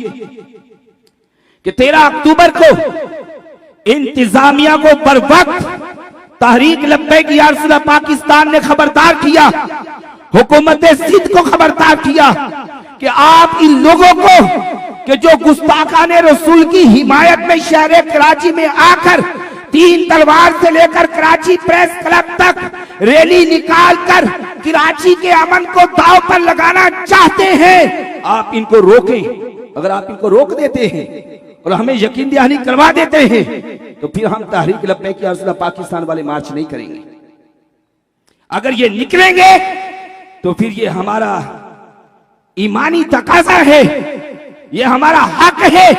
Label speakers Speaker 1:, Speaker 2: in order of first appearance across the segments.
Speaker 1: कि 13 अक्टूबर को इंतजामिया को बर वक्त तहरीक लब्बैक या रसूलल्लाह पाकिस्तान ने खबरदार किया, हुकूमत सिंध को खबरदार किया कि आप इन लोगों को कि जो गुस्ताखाने रसूल की हिमायत में शहर कराची में आकर 3 तलवार से लेकर कराची प्रेस क्लब तक रैली निकालकर कराची के अमन को दांव पर लगाना चाहते हैं, आप इनको रोकें। अगर आप इनको रोक देते हैं और हमें यकीन दहानी करवा देते हैं तो फिर हम तहरीक लब्बैक या रसूलल्लाह पाकिस्तान वाले मार्च नहीं करेंगे। अगर ये निकलेंगे तो फिर ये हमारा ईमानी तकाजा है, ये हमारा हक है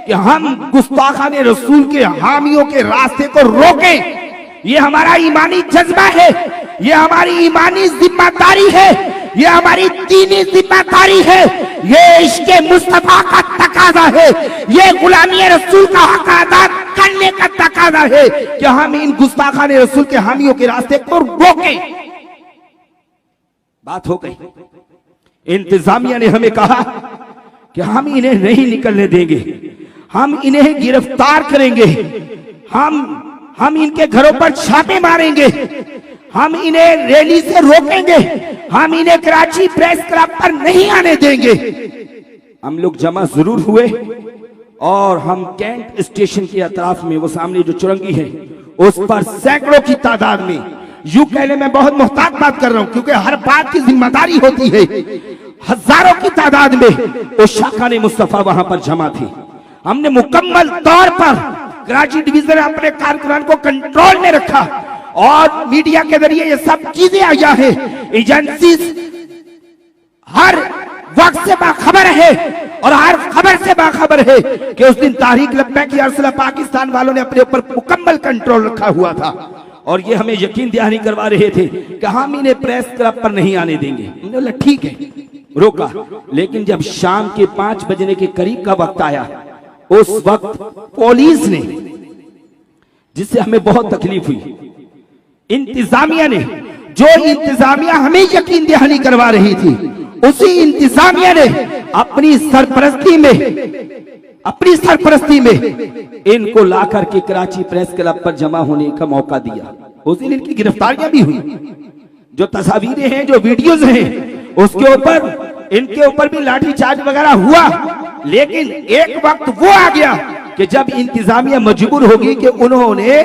Speaker 1: कि हम गुस्ताखाने रसूल के हामियों के रास्ते को रोकें। ये हमारा ईमानी जज्बा है, ये हमारी ईमानी जिम्मेदारी है, ये हमारी दीनी जिम्मेदारी है, ये इश्क़े मुस्तफा का तकाजा है, ये गुलामी रसूल का हक अदा करने का तकाजा है कि हम इन गुस्ताखाने रसूल के हामियों के रास्ते को रोकें। बात हो गई। इंतजामिया ने हमें कहा कि हम इन्हें नहीं निकलने देंगे, हम इन्हें गिरफ्तार करेंगे, हम इनके घरों पर छापे मारेंगे, हम इन्हें रैली से रोकेंगे, हम इन्हें कराची प्रेस क्लब पर नहीं आने देंगे। हम लोग जमा जरूर हुए और हम कैंट स्टेशन के अतराफ में वो सामने जो चुरंगी है उस पर सैकड़ों की तादाद में, यूं कहने में बहुत मुहतात बात कर रहा हूं क्योंकि हर बात की जिम्मेदारी होती है, हजारों की तादाद में उस शाखाने मुस्तफा वहां पर जमा थी। हमने मुकम्मल तौर पर कराची डिवीजन अपने कारकुनान को कंट्रोल में रखा और मीडिया के जरिए ये सब चीजें आया है, एजेंसी हर वक्त से बाखबर है और हर खबर से बाखबर है कि उस दिन तहरीक लब्बैक या रसूलल्लाह पाकिस्तान वालों ने अपने ऊपर मुकम्मल कंट्रोल रखा हुआ था और ये हमें यकीन दहानी करवा रहे थे कि हम इन्हें प्रेस क्लब पर नहीं आने देंगे। बोला ठीक है, रोका। लेकिन जब शाम के 5 बजने के करीब का वक्त आया, उस वक्त पुलिस ने, जिससे हमें बहुत तकलीफ हुई, इंतजामिया ने, जो इंतजामिया हमें यकीन दहानी करवा रही थी, उसी इंतजामिया ने अपनी सरपरस्ती में इनको लाकर के कराची प्रेस क्लब पर जमा होने का मौका दिया। उस दिन इनकी गिरफ्तारियां भी हुई, जो तस्वीरें हैं, जो वीडियोज हैं, उसके ऊपर इनके ऊपर भी लाठीचार्ज वगैरह हुआ। लेकिन एक वक्त वो आ गया कि जब इंतजामिया मजबूर होगी कि उन्होंने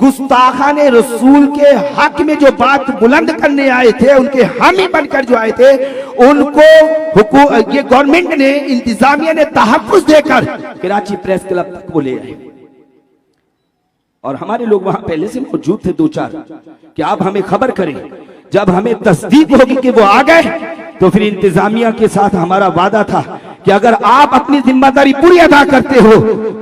Speaker 1: गुस्ताखाने रसूल के हक में जो बात बुलंद करने आए थे, उनके हामी बनकर जो आए थे, उनको ये गवर्नमेंट ने, इंतजामिया ने तहफ्फुज देकर कराची प्रेस क्लब तक वो ले आए और हमारे लोग वहां पहले से मौजूद थे 2-4 कि आप हमें खबर करें। जब हमें तस्दीक होगी कि वो आ गए तो फिर इंतजामिया के साथ हमारा वादा था कि अगर आप अपनी जिम्मेदारी पूरी अदा करते हो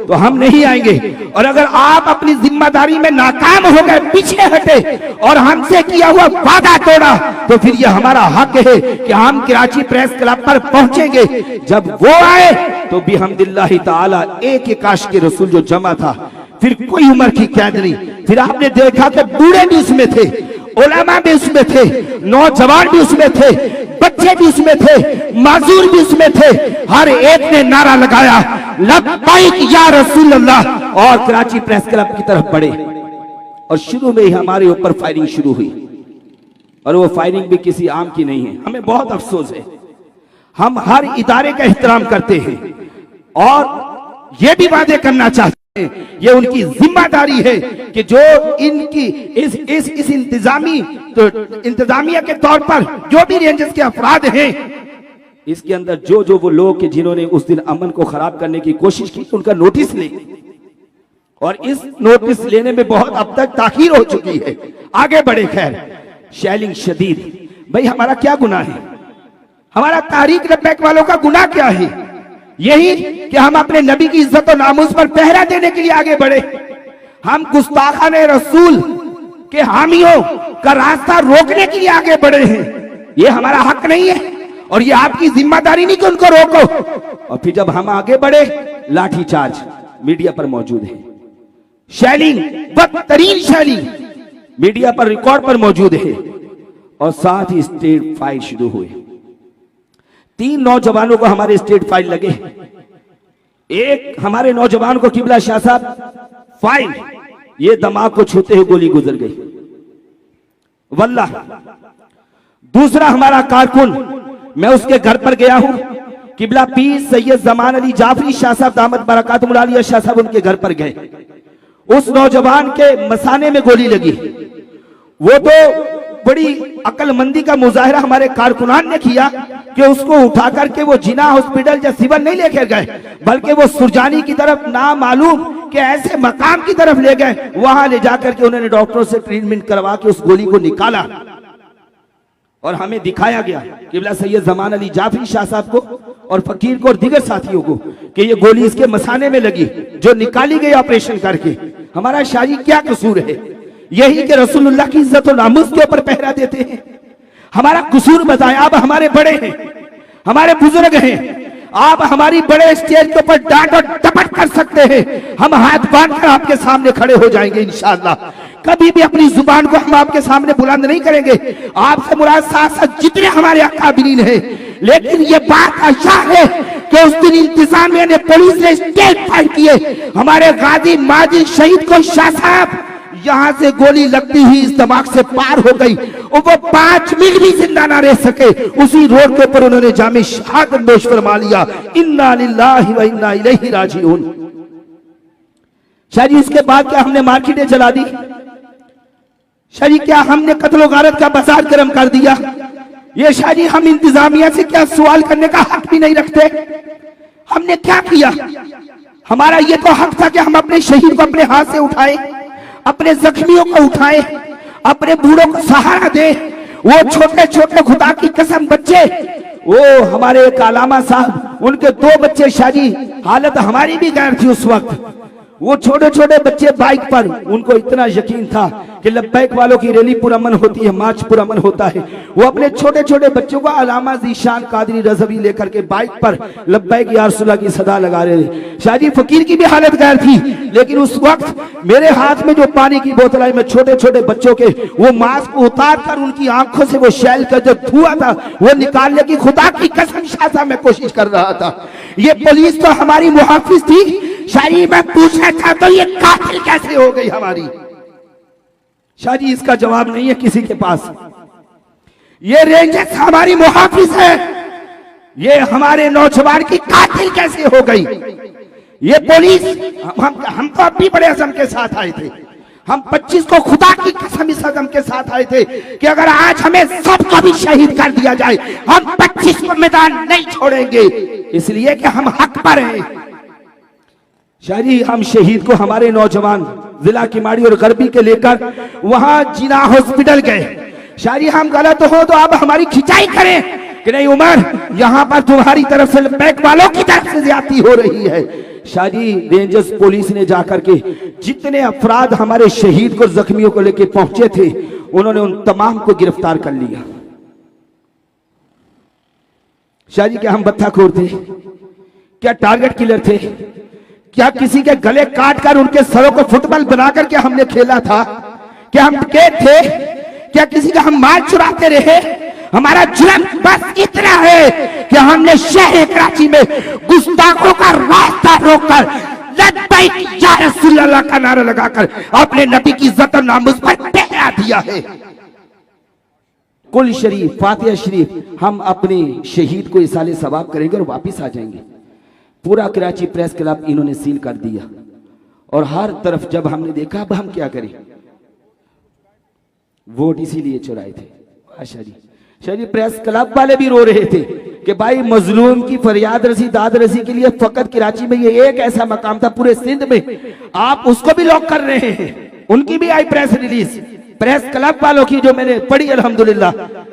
Speaker 1: तो हम नहीं आएंगे, और अगर आप अपनी जिम्मेदारी में नाकाम हो गए, पीछे हटे और हमसे किया हुआ वादा तोड़ा, तो फिर यह हमारा हक है कि हम कराची प्रेस क्लब पर पहुंचेंगे। जब वो आए तो बिहम्दिल्लाह ताला एक काश के रसूल जो जमा था, फिर कोई उम्र की कैद नहीं। फिर आपने देखा कि बूढ़े भी उसमें थे, उलमा भी उसमें थे, नौजवान भी उसमें थे, बच्चे भी उसमें थे, माजूर भी उसमें थे। हर एक ने नारा लगाया लब्बैक या रसूल अल्लाह, और कराची प्रेस क्लब की तरफ बढ़े और शुरू में ही हमारे ऊपर फायरिंग शुरू हुई और वो फायरिंग भी किसी आम की नहीं है। हमें बहुत अफसोस है, हम हर इदारे का एहतराम करते हैं और ये भी वादे करना चाहते हैं, ये उनकी जिम्मेदारी है कि जो इनकी इस इंतजामिया के तौर पर जो भी रेंजर्स के अफराद हैं, इसके अंदर जो वो लोग के जिन्होंने उस दिन अमन को खराब करने की कोशिश की, उनका नोटिस ले, और इस नोटिस लेने में बहुत अब तक ताखीर हो चुकी है। आगे बढ़े। खैर, शैलिंग शदीद, भाई हमारा क्या गुनाह है? हमारा तहरीक लब्बैक वालों का गुनाह क्या है? यही कि हम अपने नबी की इज्जत और नामूस पर पहरा देने के लिए आगे बढ़े। हम गुस्ताखाने रसूल के हामियों का रास्ता रोकने के लिए आगे बढ़े हैं। ये हमारा हक नहीं है और ये आपकी जिम्मेदारी नहीं कि उनको रोको। और फिर जब हम आगे बढ़े, लाठीचार्ज मीडिया पर मौजूद है, शैलिंग, बदतरीन शैलिंग मीडिया पर रिकॉर्ड पर मौजूद है, और साथ ही स्टेट फाइल शुरू हुए। 3 नौजवानों को हमारे स्टेट फाइल लगे, एक हमारे नौजवान को किबला शाह साहब फाइल, ये दिमाग को छूते हुए गोली गुजर गई वल्लाह। दूसरा हमारा कारकुन, मैं उसके घर पर गया हूं, किबला पीर सैयद जमान अली जाफरी शाह साहब दामद बरकातुहुल आलिया शाह साहब उनके घर पर गए। उस नौजवान के मसाने में गोली लगी। वो तो बड़ी अक्लमंदी का मुजाहिरा हमारे कारकुनान ने किया कि उसको उठा करके वो जिना हॉस्पिटल या सिविल नहीं लेकर गए, बल्कि वो सुरजानी की तरफ ना मालूम कि ऐसे मकाम की तरफ ले गए। वहां ले जाकर के उन्होंने डॉक्टरों से ट्रीटमेंट करवा के उस गोली को निकाला और हमें दिखाया गया किबला सैयद जमान अली जाफरी शाह साहब को और फकीर को और दीगर साथियों को कि ये गोली इसके मसाने में लगी जो निकाली गई ऑपरेशन करके। हमारा शाही क्या कसूर है? यही कि रसूलुल्लाह की इज्जत और नामुस के ऊपर पहरा देते हैं। हमारा कसूर बताएं। आप हमारे बड़े हैं, हमारे बुजुर्ग हैं, आप हमारी बड़े स्टेज के ऊपर डांट और टपट कर सकते हैं, हम हाथ बांधकर आपके सामने खड़े हो जाएंगे इंशाअल्लाह। कभी भी अपनी जुबान को हम आपके सामने बुलंद नहीं करेंगे। आपसे मुराद साथ साथ जितने हमारे अकाबिरीन हैं, लेकिन ये बात अच्छा है कि उस दिन इंतजामिया ने, पुलिस ने स्टेज फाइट किए। हमारे गाजी माजी शहीद को शाह साहब यहां से गोली लगती ही इस दिमाग से पार हो गई और वो 5 मिनट भी जिंदा ना रह सके। उसी रोड के ऊपर उन्होंने जामे शहादत नोश फरमा लिया। इन्ना लिल्लाहि व इन्ना इलैहि राजिऊन। शायद उसके बाद क्या हमने मार्केटें जला दी? शायद क्या हमने कत्ल गारत का बाजार गर्म कर दिया? ये शायद हम इंतजामिया से क्या सवाल करने का हक भी नहीं रखते? हमने क्या किया? हमारा ये तो हक था कि हम अपने शहीद को अपने हाथ से उठाए, अपने जख्मियों को उठाए, अपने बूढ़ों को सहारा दे। वो छोटे छोटे खुदा की कसम बच्चे, वो हमारे एक अलामा साहब, उनके 2 बच्चे शादी, हालत हमारी भी गैर थी उस वक्त। वो छोटे छोटे बच्चे बाइक पर, उनको इतना यकीन था कि लब्बैक वालों की रैली पुरअमन होती है, मार्च पुरअमन होता है। वो अपने छोटे छोटे बच्चों को अलामा ज़ीशान कादरी रज़वी लेकर के बाइक पर लब्बैक या रसूलल्लाह की सदा लगा रहे थे। शादी फकीर की भी हालत गैर थी, लेकिन उस वक्त मेरे हाथ में जो पानी की बोतल आई, मैं छोटे छोटे बच्चों के वो मास्क उतार कर उनकी आंखों से वो शैल का जो धुआं था वो निकालने की खुदा की कसम शाह मैं कोशिश कर रहा था। ये पुलिस तो हमारी मुहाफिज थी। शायरी मैं पूछना चाहता हूं, ये कातिल कैसे हो गई हमारी? शायरी इसका जवाब नहीं है किसी के पास। ये रेंजर्स हमारी मुहाफिज है, ये हमारे नौजवान की कातिल कैसे हो गई? ये पुलिस, हम तो अब भी बड़े अज़म के साथ आए थे। हम 25 को खुदा की कसम इस अज़म के साथ आए थे कि अगर आज हमें सबको भी शहीद कर दिया जाए, हम 25 को मैदान नहीं छोड़ेंगे, इसलिए कि हम हक पर हैं। शायरी हम शहीद को हमारे नौजवान जिला किमाड़ी और गरबी के लेकर वहां जिना हॉस्पिटल गए। शायरी हम गलत हो तो आप हमारी खिंचाई करें कि नहीं उमर, यहां पर तुम्हारी तरफ से बैक वालों की तरफ से ज्यादती हो रही है। शायरी रेंजर्स पुलिस ने जाकर के जितने अफराद हमारे शहीद को जख्मियों को लेकर पहुंचे थे, उन्होंने उन तमाम को गिरफ्तार कर लिया। शायरी क्या हम बत्ताखोर थे? क्या टारगेट किलर थे? क्या किसी के गले काट कर उनके सरों को फुटबॉल बना करके हमने खेला था? क्या हम डकैत थे? क्या किसी का हम माल चुराते रहे? हमारा जुर्म बस इतना है कि हमने शहर कराची में गुस्ताखों का रास्ता रोककर लब्बैक या रसूलल्लाह का नारा लगाकर अपने नबी की इज्जत और नामुस पर पहरा दिया है। कुल शरीफ, फातिहा शरीफ हम अपने शहीद को इसाले सवाब करेंगे और वापिस आ जाएंगे। पूरा कराची प्रेस क्लब इन्होंने सील कर दिया और हर तरफ जब हमने देखा अब हम क्या करें, वोट इसीलिए चुराए थे। शहरी प्रेस क्लब वाले भी रो रहे थे कि भाई मजलूम की फरियाद रसी दाद रसी के लिए फकत कराची में ये एक ऐसा मकाम था पूरे सिंध में, आप उसको भी लॉक कर रहे हैं। उनकी भी आई प्रेस रिलीज प्रेस क्लब वालों की जो मैंने पढ़ी अल्हम्दुलिल्लाह।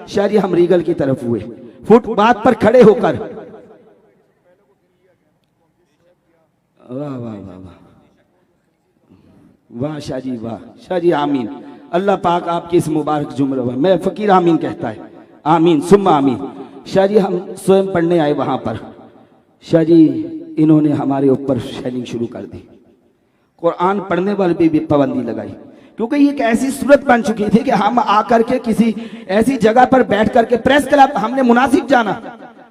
Speaker 1: शहरी हम रीगल की तरफ हुए, फुटपाथ पर खड़े होकर वाह वाह वाह वाह वाह शाहजी वाह शाहजी आमीन। अल्लाह पाक आपकी इस मुबारक जुमरे में, मैं फकीर आमीन कहता है, आमीन सुम्मा आमीन। शाहजी हम स्वयं पढ़ने आए वहां पर। शाहजी इन्होंने हमारे ऊपर शेयरिंग शुरू कर दी, कुरान पढ़ने वाले पे भी पाबंदी लगाई, क्योंकि ये एक ऐसी सूरत बन चुकी थी कि हम आकर के किसी ऐसी जगह पर बैठ करके प्रेस क्लब हमने मुनासिब जाना,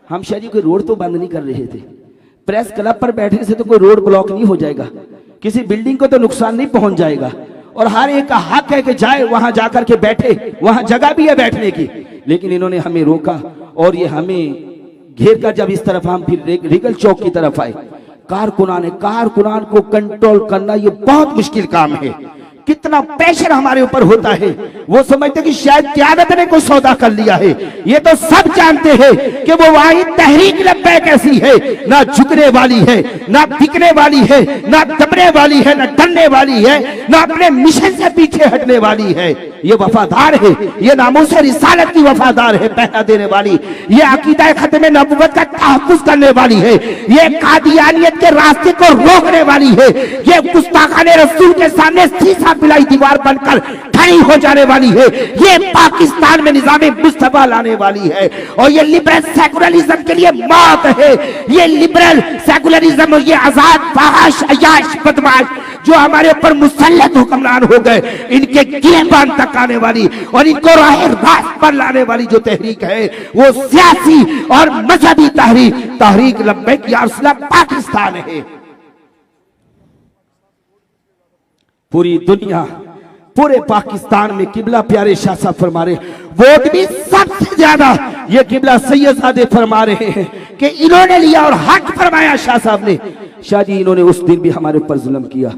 Speaker 1: हम शाहजी कोई रोड तो बंद नहीं कर रहे थे, प्रेस क्लब पर बैठने से तो कोई रोड ब्लॉक नहीं हो जाएगा, किसी बिल्डिंग को तो नुकसान नहीं पहुंच जाएगा, और हर एक का हक है कि जाए वहां जाकर के बैठे, वहां जगह भी है बैठने की। लेकिन इन्होंने हमें रोका और ये हमें घेर कर जब इस तरफ हम फिर रिगल चौक की तरफ आए, कारकुनान को कंट्रोल करना ये बहुत मुश्किल काम है। कितना प्रेशर हमारे ऊपर होता है, वो समझते कि शायद क़यादत ने कोई सौदा कर लिया है। ये तो सब जानते हैं कि वो वाहिद तहरीक लब्बैक ऐसी है, ना झुकने वाली है, ना बिकने वाली है, ना दबने वाली है, ना डरने वाली है, ना अपने मिशन से पीछे हटने वाली है। ये वफादार है, ये नामूस रिसालत की वफादार है, पहरा देने वाली, ये अकीदा खत्म नबुव्वत का तहफ़्फ़ुज़ करने वाली है, ये कादियानियत के रास्ते को रोकने वाली है, ये गुस्ताखाने रसूल के सामने सीसा पिलाई दीवार बनकर खड़ी हो जाने वाली है, ये पाकिस्तान में निज़ाम मुस्तफा लाने वाली है, और ये लिबरल सेकुलरिज्म के लिए मौत है। ये लिबरल सेकुलरिज्म, ये आजाद फाहश अयाश बदमाश जो हमारे ऊपर मुसल्लत हुक्मरान हो गए, इनके गिरबान तक आने वाली और इनको राह रास्त पर लाने वाली जो तहरीक है वो सियासी और मजहबी तहरीक लब्बैक या रसूलल्लाह पाकिस्तान है। पूरी दुनिया, पूरे पाकिस्तान में किबला प्यारे शाह साहब फरमा रहे, वोट भी सबसे ज्यादा ये किबला सैयदजादे फरमा रहे हैं कि इन्होंने लिया और हक फरमाया शाह साहब ने। शाह जी इन्होंने उस दिन भी हमारे ऊपर जुल्म किया।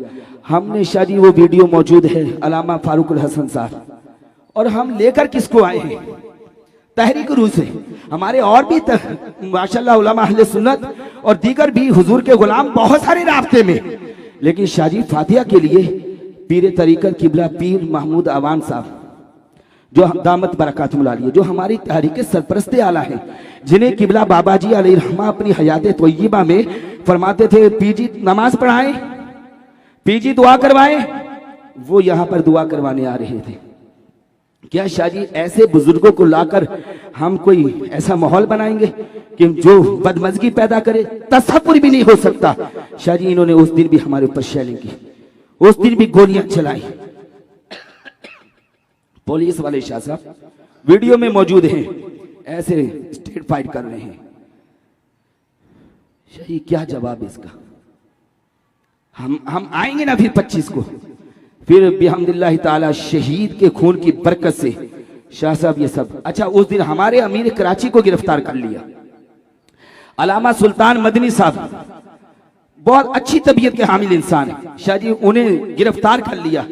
Speaker 1: हमने शाह जी वो वीडियो मौजूद है अल्लामा फारूकुल हसन साहब, और हम लेकर किसको आए हैं? तहरीक रूह से। हमारे और भी माशाअल्लाह उलमा अहले सुन्नत और दीगर भी हुजूर के गुलाम बहुत सारे रास्ते में, लेकिन शाह जी फातिहा के लिए पीर तरीकत किबला पीर महमूद अवान साहब जो दामत बरकातुहुल आलिया, जो हमारी तहरीक सरपरस्ते आला है, जिन्हें किबला बाबा जी अलैहिर्रहमा अपनी हयात तय्यबा में फरमाते थे पीजी नमाज पढ़ाएं, पीजी दुआ करवाएं, वो यहाँ पर दुआ करवाने आ रहे थे। क्या शाह जी ऐसे बुजुर्गों को लाकर हम कोई ऐसा माहौल बनाएंगे कि जो बदमजगी पैदा करे? तसव्वुर भी नहीं हो सकता। शाह जी इन्होंने उस दिन भी हमारे ऊपर शेलिंग की, उस दिन भी गोलियां चलाई। पुलिस वाले शाह साहब वीडियो में मौजूद हैं, ऐसे स्टेट फाइट कर रहे हैं। शाह जी क्या जवाब इसका? हम आएंगे ना फिर 25 को, फिर बिहम्दिल्लाह ताला शहीद के खून की बरकत से शाह साहब ये सब। अच्छा, उस दिन हमारे अमीर कराची को गिरफ्तार कर लिया, अलामा सुल्तान मदनी साहब, बहुत अच्छी तबीयत के हामिल इंसान है। शाह जी उन्हें गिरफ्तार कर लिया,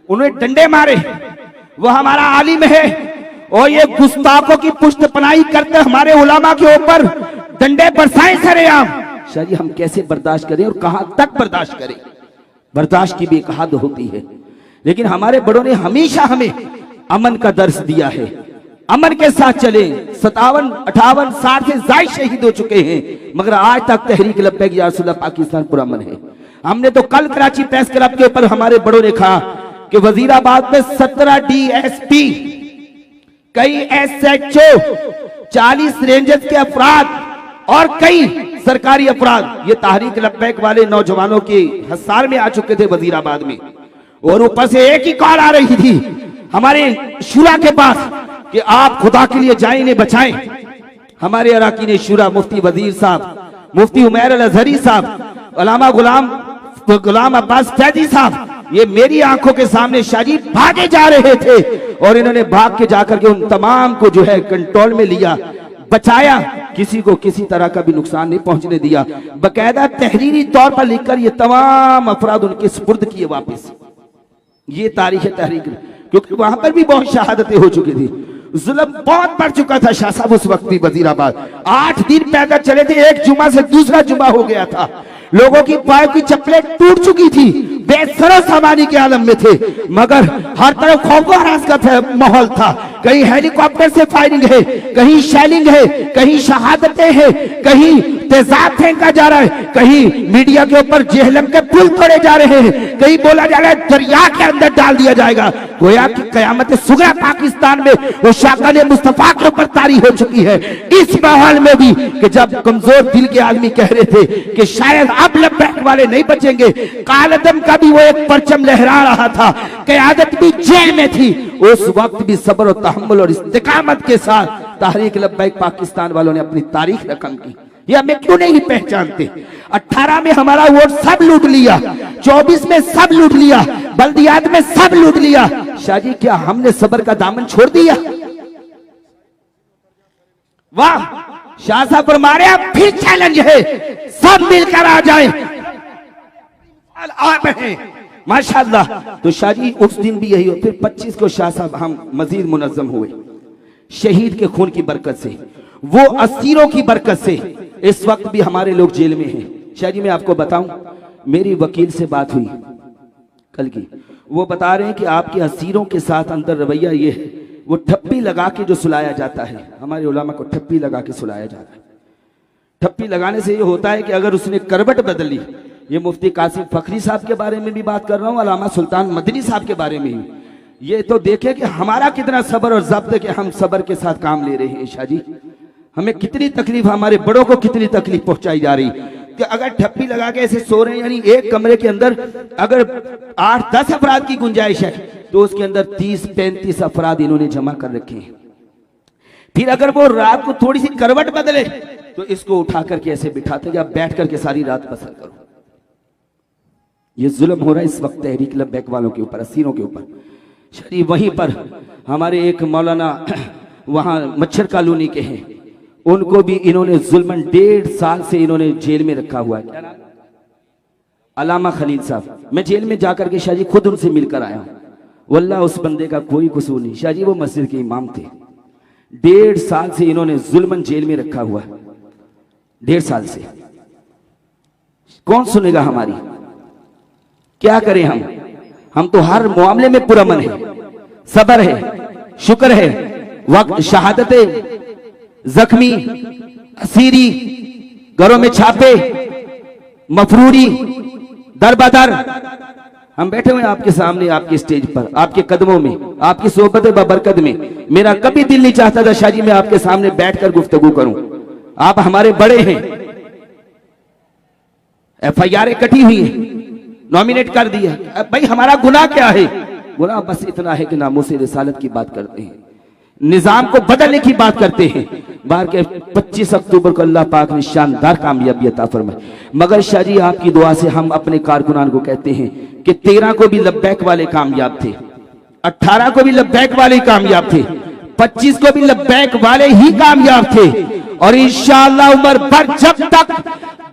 Speaker 1: उन्हें डंडे मारे। वो हमारा आलिम है और ये गुस्ताखों की पुष्टपनाही करते हमारे उलमा के ऊपर डंडे बरसाए सरेआम। शाह जी हम कैसे बर्दाश्त करें और कहां तक बर्दाश्त करें? बर्दाश्त की भी एक हद होती है, लेकिन हमारे बड़ों ने हमेशा हमें अमन का दर्स दिया है, अमन के साथ चले। 57, 58, 60 से ज्यादा शहीद हो चुके हैं, मगर आज तक तहरीक लब्बैक या रसूलल्लाह पाकिस्तान पुरअमन है। हमने तो कल कराची प्रेस क्लब के ऊपर हमारे बड़ों ने कहा कि वजीराबाद में 17 DSP, कई SHO, 40 रेंजर्स के अफराद और कई सरकारी अफराद ये तहरीक लब्बैक वाले नौजवानों के हसार में आ चुके थे वजीराबाद में, और ऊपर से एक ही कॉल आ रही थी हमारे शुरा के पास कि आप खुदा के लिए जाएं, इन्हें बचाएं। हमारे अराकीन शुरा मुफ्ती वजीर साहब, मुफ्ती उमैर अल अजहरी साहब, अल्लामा गुलाम अब्बास फैजी साहब, ये मेरी आंखों के सामने शाह जी भागे जा रहे थे, और इन्होंने भाग के जाकर के उन तमाम को जो है कंट्रोल में लिया, बचाया, किसी को किसी तरह का भी नुकसान नहीं पहुंचने दिया। बकायदा तहरीरी तौर पर लिखकर ये तमाम अफराद उनके सुपुर्द किए वापस। ये तारीख है तहरीक, क्योंकि वहां पर भी बहुत शहादतें हो चुकी थी, जुल्म बहुत बढ़ चुका था। शाह साहब उस वक्त भी वजीराबाद 8 दिन पैदल चले थे, एक जुमा से दूसरा जुमा हो गया था, लोगों की पायों की चप्पलें टूट चुकी थी, बेसरो सामानी के आलम में थे, मगर हर तरफ खौफ हरास का माहौल था। कहीं हेलीकॉप्टर से फायरिंग है, कहीं शेलिंग है, कहीं शहादतें हैं, कहीं तेजाब फेंका जा रहा है, कहीं मीडिया के ऊपर जेहलम के पुल तोड़े जा रहे हैं, कहीं बोला जा रहा है दरिया के अंदर डाल दिया जाएगा। गोया कि कयामत सुगरा पाकिस्तान में वो शाकाने मुस्तफा के ऊपर तारी हो चुकी है। इस माहौल में भी कि जब कमजोर दिल के आदमी कह रहे थे कि शायद अब लब्बैक वाले नहीं बचेंगे, कालदम का भी वो एक परचम लहरा रहा था, क़यादत भी जेल में थी, उस वक्त भी सब्र और तहम्मुल और इस्तिकामत के साथ तहरीक लब्बैक पाकिस्तान वालों ने अपनी तारीख रकम की। ये हमें क्यों नहीं पहचानते? 18 में हमारा वोट सब लूट लिया, 24 में सब लूट लिया, बल्दियात में सब लूट लिया। शाहजी क्या हमने सबर का दामन छोड़ दिया? वाह, शाह साहब फरमा रहे हैं फिर चैलेंज है, सब मिलकर आ जाए। आप हैं माशाअल्लाह। तो शाहजी उस दिन भी यही हो। फिर 25 को शाह साहब हम मजीद मुनज्जम हुए, शहीद के खून की बरकत से, वो असीरों की बरकत से। इस वक्त भी हमारे लोग जेल में हैं। शाहजी मैं आपको बताऊं, मेरी वकील से बात हुई कल की, वो बता रहे हैं कि आपके असीरों के साथ अंदर रवैया ये है, वो ठप्पी लगा के जो सुलाया जाता है, हमारे उलमा को ठप्पी लगा के सुलाया जाता है। ठप्पी लगाने से ये होता है कि अगर उसने करवट बदली, ये मुफ्ती कासिम फखरी साहब के बारे में भी बात कर रहा हूं, अल्लामा सुल्तान मदनी साहब के बारे में ही, ये तो देखे कि हमारा कितना सब्र और ज़ब्त है कि हम सब्र के साथ काम ले रहे हैं। शाहजी हमें कितनी तकलीफ, हमारे बड़ों को कितनी तकलीफ पहुंचाई जा रही कि अगर ठप्पी लगा के ऐसे सो रहे हैं, यानी एक कमरे के अंदर अगर 8-10 अफराद की गुंजाइश है तो उसके अंदर 30-35 अफराद इन्होंने जमा कर रखे हैं। फिर अगर वो रात को थोड़ी सी करवट बदले तो इसको उठा करके ऐसे बिठाते या बैठ करके सारी रात बसर करो। ये जुल्म हो रहा है इस वक्त तहरीक लब्बैक वालों के ऊपर, असीरों के ऊपर। शरीफ वहीं पर हमारे एक मौलाना वहां मच्छर कॉलोनी के हैं, उनको भी इन्होंने जुल्मन 1.5 साल से इन्होंने जेल में रखा हुआ है। क्या नाम? अलामा खलील साहब। मैं जेल में जाकर के शाहजी खुद उनसे मिलकर आया हूं। वल्लाह उस बंदे का कोई कसूर नहीं। शाहजी वो मस्जिद के इमाम थे, 1.5 साल से इन्होंने जुल्मन जेल में रखा हुआ है। 1.5 साल से कौन सुनेगा हमारी? क्या करें हम तो हर मामले में पुरअमन है, सबर है, शुक्र है। वक्त शहादते, जख्मी, असीरी, घरों में छापे, मफरूरी, दर बदर, हम बैठे हुए आपके सामने, आपके स्टेज पर, आपके कदमों में, आपकी सोहबत बबरकत में। मेरा कभी दिल नहीं चाहता था शाहजी मैं आपके सामने बैठकर गुफ्तगू करूं। आप हमारे बड़े हैं, FIR कटी हुई है, नॉमिनेट कर दिया। भाई हमारा गुनाह क्या है? गुनाह बस इतना है कि नामूस रिसालत की बात करते हैं, निजाम को बदलने की बात करते हैं। बाहर के 25 अक्टूबर को अल्लाह पाक ने शानदार कामयाबी अता फरमाई। मगर शाहजी आपकी दुआ से हम अपने कारकुनान को कहते हैं कि 13 को भी लब्बैक वाले कामयाब थे, 18 को भी लब्बैक वाले कामयाब थे, 25 को भी लब्बैक वाले ही कामयाब थे। और इंशाअल्लाह उम्र भर जब तक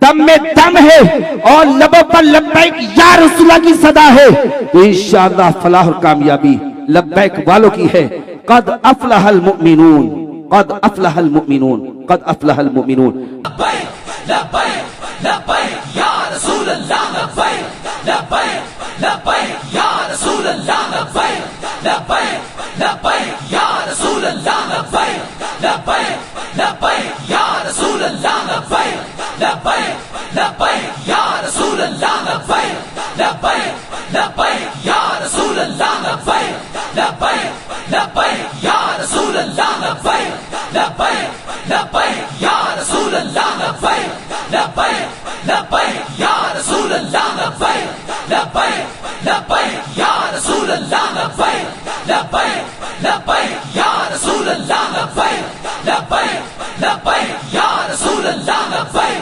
Speaker 1: दम में दम है और लबों पर लब्बैक या रसूलुल्लाह की सदा है, तो इंशाअल्लाह फलाह और कामयाबी लब्बैक वालों की है। कद अफलहल मुमिनून, कद अफलहल मुमिनून, कद अफलहल मुमिनून।
Speaker 2: लब्बैक लब्बैक लब्बैक या रसूल अल्लाह, लब्बैक लब्बैक लब्बैक या रसूल अल्लाह, लब्बैक लब्बैक लब्बैक या रसूल अल्लाह, लब्बैक लब्बैक लब्बैक या रसूल अल्लाह, लब्बैक लब्बैक लब्बैक या रसूल अल्लाह, लब्बैक लब्बैक लब्बैक या रसूल अल्लाह, लब्बैक लब्बैक लब्बैक या रसूल अल्लाह, लब्बैक लब्बैक लब्बैक या रसूल अल्लाह, लब्बैक लब्बैक लब्बैक या रसूल अल्लाह, लब्बैक लब्बैक लब्बैक या रसूल अल्लाह, लब्बैक लब्बैक लब्बैक या रसूल अल्लाह, लब्बैक लब्बैक लब्बैक या रसूल अल्लाह, लब्बैक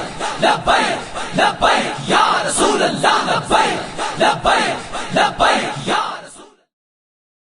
Speaker 2: लब्बैक